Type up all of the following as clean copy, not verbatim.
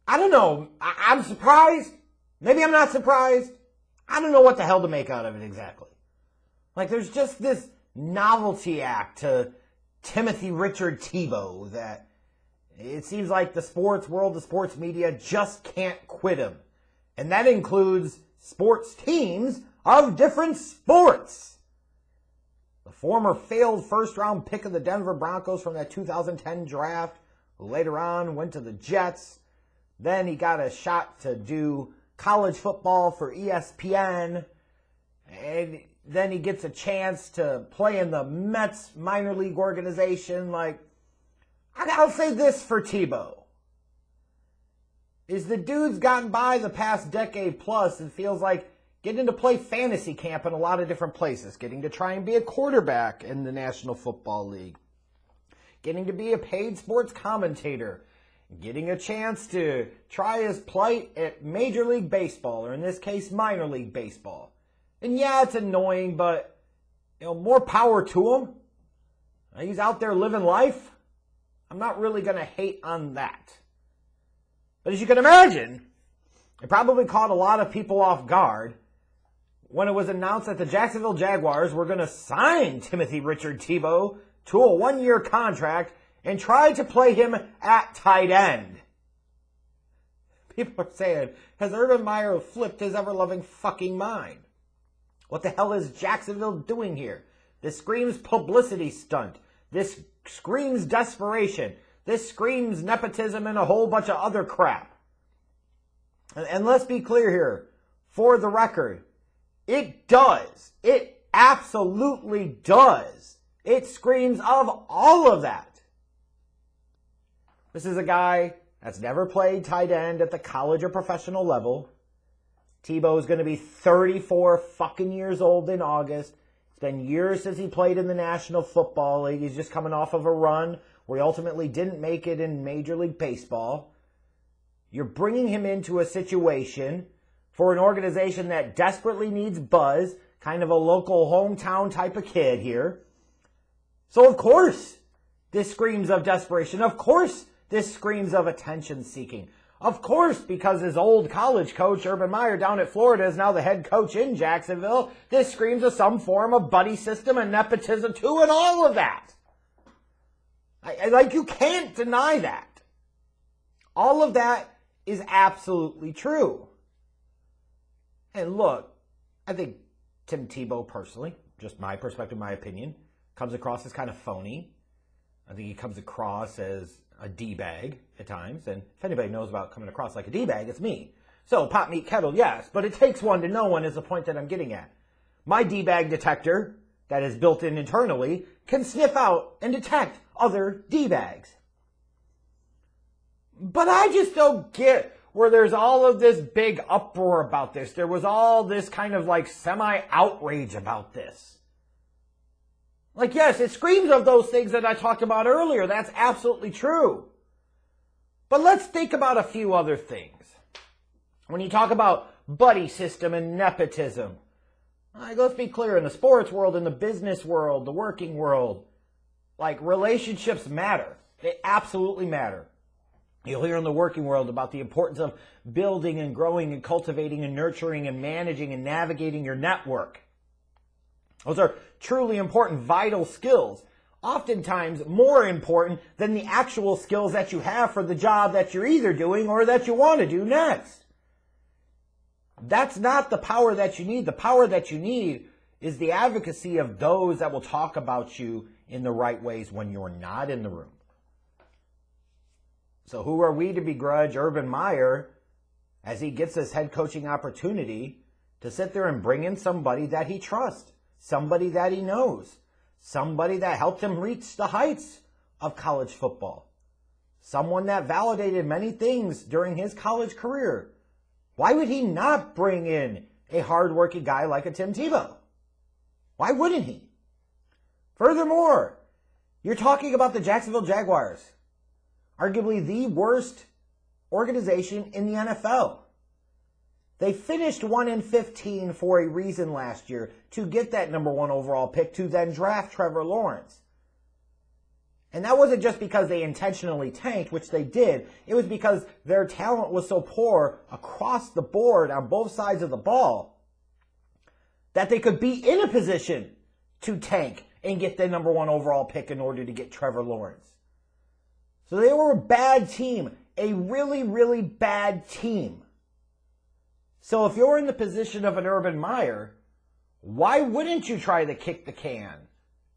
I don't know. I'm surprised. Maybe I'm not surprised. I don't know what the hell to make out of it exactly. Like, there's just this novelty act to Timothy Richard Tebow that it seems like the sports world, the sports media just can't quit him. And that includes sports teams of different sports. The former failed first-round pick of the Denver Broncos from that 2010 draft, who later on went to the Jets. Then he got a shot to do college football for ESPN. And then he gets a chance to play in the Mets minor league organization. Like, I'll say this for Tebow. Is the dude's gotten by the past decade plus and feels like getting to play fantasy camp in a lot of different places, getting to try and be a quarterback in the National Football League, getting to be a paid sports commentator, getting a chance to try his plight at Major League Baseball, or in this case, Minor League Baseball. And yeah, it's annoying, but more power to him. He's out there living life. I'm not really going to hate on that. But as you can imagine, it probably caught a lot of people off guard when it was announced that the Jacksonville Jaguars were going to sign Timothy Richard Tebow to a one-year contract and try to play him at tight end. People are saying, has Urban Meyer flipped his ever-loving fucking mind? What the hell is Jacksonville doing here? This screams publicity stunt. This screams desperation. This screams nepotism and a whole bunch of other crap. And let's be clear here. For the record, it does. It absolutely does. It screams of all of that. This is a guy that's never played tight end at the college or professional level. Tebow is going to be 34 fucking years old in August. It's been years since he played in the National Football League. He's just coming off of a run where he ultimately didn't make it in Major League Baseball. You're bringing him into a situation for an organization that desperately needs buzz, kind of a local hometown type of kid here. So of course, this screams of desperation. Of course, this screams of attention seeking. Of course, because his old college coach, Urban Meyer, down at Florida, is now the head coach in Jacksonville, this screams of some form of buddy system and nepotism too, and all of that. You can't deny that. All of that is absolutely true. And look, I think Tim Tebow personally, just my perspective, my opinion, comes across as kind of phony. I think he comes across as a D-bag at times. And if anybody knows about coming across like a D-bag, it's me. So, pot, meat, kettle, yes. But it takes one to know one is the point that I'm getting at. My D-bag detector that is built in internally can sniff out and detect other D-bags. But I just don't get where there's all of this big uproar about this. There was all this kind of like semi-outrage about this. Like, yes, it screams of those things that I talked about earlier. That's absolutely true. But let's think about a few other things. When you talk about buddy system and nepotism, let's be clear, in the sports world, in the business world, the working world, relationships matter. They absolutely matter. You'll hear in the working world about the importance of building and growing and cultivating and nurturing and managing and navigating your network. Those are truly important, vital skills. Oftentimes more important than the actual skills that you have for the job that you're either doing or that you want to do next. That's not the power that you need. The power that you need is the advocacy of those that will talk about you in the right ways when you're not in the room. So who are we to begrudge Urban Meyer as he gets this head coaching opportunity to sit there and bring in somebody that he trusts, somebody that he knows, somebody that helped him reach the heights of college football, someone that validated many things during his college career? Why would he not bring in a hardworking guy like a Tim Tebow? Why wouldn't he? Furthermore, you're talking about the Jacksonville Jaguars, arguably the worst organization in the NFL. They finished 1-15 for a reason last year, to get that number 1 overall pick to then draft Trevor Lawrence. And that wasn't just because they intentionally tanked, which they did. It was because their talent was so poor across the board on both sides of the ball that they could be in a position to tank and get the number 1 overall pick in order to get Trevor Lawrence. So they were a bad team, a really, really bad team. So if you're in the position of an Urban Meyer, why wouldn't you try to kick the can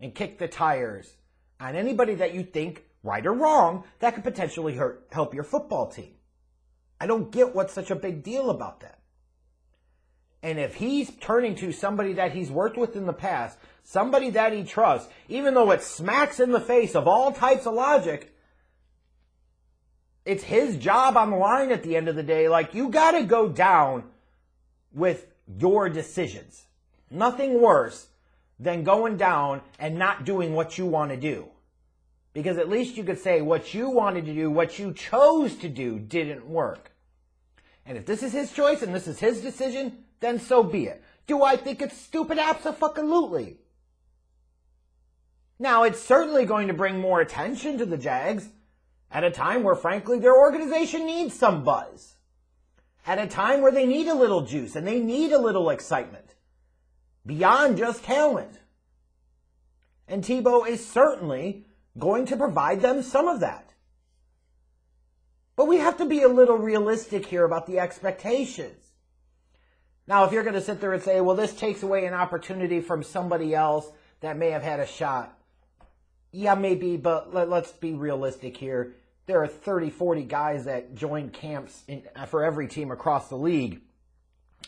and kick the tires on anybody that you think, right or wrong, that could potentially help your football team? I don't get what's such a big deal about that. And if he's turning to somebody that he's worked with in the past, somebody that he trusts, even though it smacks in the face of all types of logic, it's his job on the line at the end of the day. Like, you got to go down with your decisions. Nothing worse than going down and not doing what you want to do. Because at least you could say what you wanted to do, what you chose to do, didn't work. And if this is his choice and this is his decision, then so be it. Do I think it's stupid? Abso-fucking-lutely. Now, it's certainly going to bring more attention to the Jags at a time where, frankly, their organization needs some buzz. At a time where they need a little juice and they need a little excitement beyond just talent. And Tebow is certainly going to provide them some of that. But we have to be a little realistic here about the expectations. Now, if you're going to sit there and say, well, this takes away an opportunity from somebody else that may have had a shot. Yeah, maybe, but let's be realistic here. There are 30, 40 guys that join camps for every team across the league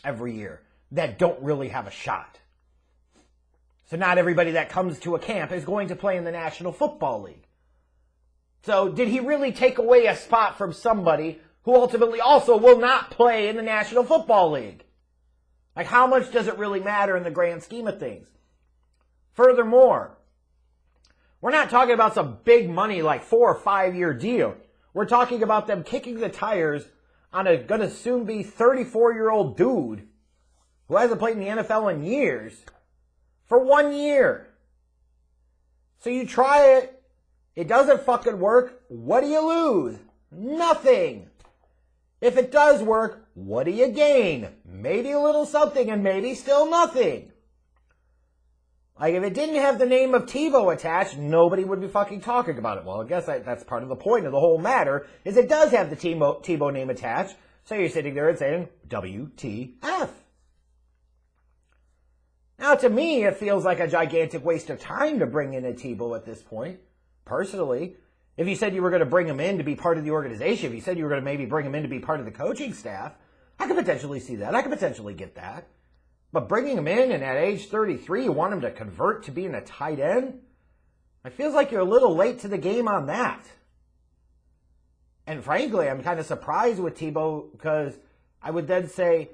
every year that don't really have a shot. So not everybody that comes to a camp is going to play in the National Football League. So did he really take away a spot from somebody who ultimately also will not play in the National Football League? Like, how much does it really matter in the grand scheme of things? Furthermore, we're not talking about some big money like 4 or 5 year deal. We're talking about them kicking the tires on a gonna soon be 34-year-old dude who hasn't played in the NFL in years for 1 year. So you try it, it doesn't fucking work, what do you lose? Nothing. If it does work, what do you gain? Maybe a little something and maybe still nothing. Like, if it didn't have the name of Tebow attached, nobody would be fucking talking about it. Well, I guess that's part of the point of the whole matter, is it does have the Tebow name attached, so you're sitting there and saying, WTF. Now, to me, it feels like a gigantic waste of time to bring in a Tebow at this point, personally. If you said you were going to bring him in to be part of the organization, if you said you were going to maybe bring him in to be part of the coaching staff, I could potentially see that. I could potentially get that. But bringing him in and at age 33, you want him to convert to being a tight end? It feels like you're a little late to the game on that. And frankly, I'm kind of surprised with Tebow because I would then say,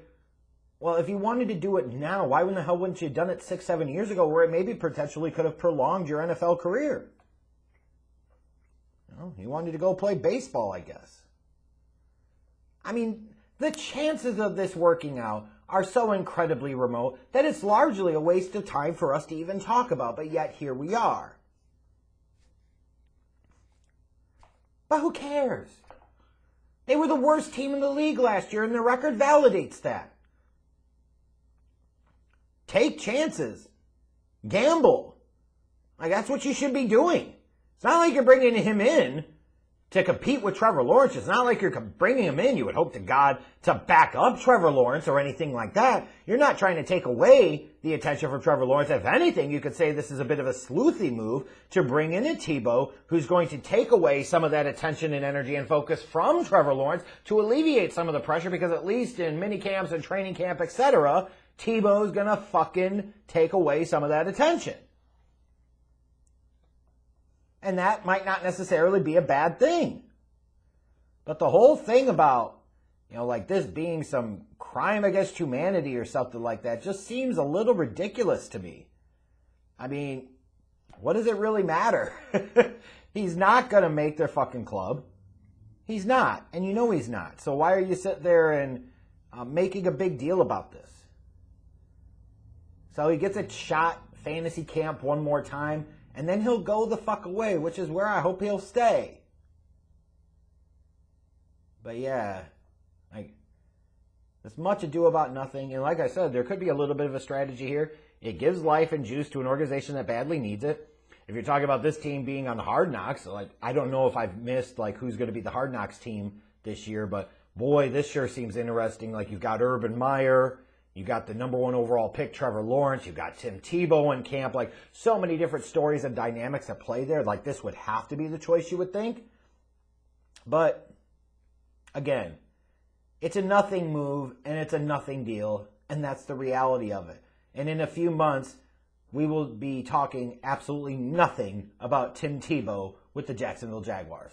well, if you wanted to do it now, why in the hell wouldn't you have done it 6, 7 years ago where it maybe potentially could have prolonged your NFL career? Well, he wanted to go play baseball, I guess. I mean, the chances of this working out are so incredibly remote that it's largely a waste of time for us to even talk about, but yet here we are. But who cares? They were the worst team in the league last year, and their record validates that. Take chances. Gamble. Like, that's what you should be doing. It's not like you're bringing him in to compete with Trevor Lawrence. It's not like you're bringing him in, you would hope to God, to back up Trevor Lawrence or anything like that. You're not trying to take away the attention from Trevor Lawrence. If anything, you could say this is a bit of a sleuthy move to bring in a Tebow who's going to take away some of that attention and energy and focus from Trevor Lawrence to alleviate some of the pressure, because at least in mini camps and training camp, etc., Tebow's gonna fucking take away some of that attention. And that might not necessarily be a bad thing. But the whole thing about, like this being some crime against humanity or something like that just seems a little ridiculous to me. I mean, what does it really matter? He's not going to make their fucking club. He's not. And you know he's not. So why are you sitting there and making a big deal about this? So he gets a shot, fantasy camp one more time. And then he'll go the fuck away, which is where I hope he'll stay. But yeah, like, there's much ado about nothing. And like I said, there could be a little bit of a strategy here. It gives life and juice to an organization that badly needs it. If you're talking about this team being on the Hard Knocks, like, I don't know if I've missed like who's going to be the Hard Knocks team this year, but boy, this sure seems interesting. Like, you've got Urban Meyer, you got the number 1 overall pick, Trevor Lawrence, you've got Tim Tebow in camp. Like, so many different stories and dynamics at play there. Like, this would have to be the choice, you would think. But again, it's a nothing move and it's a nothing deal, and that's the reality of it. And in a few months, we will be talking absolutely nothing about Tim Tebow with the Jacksonville Jaguars.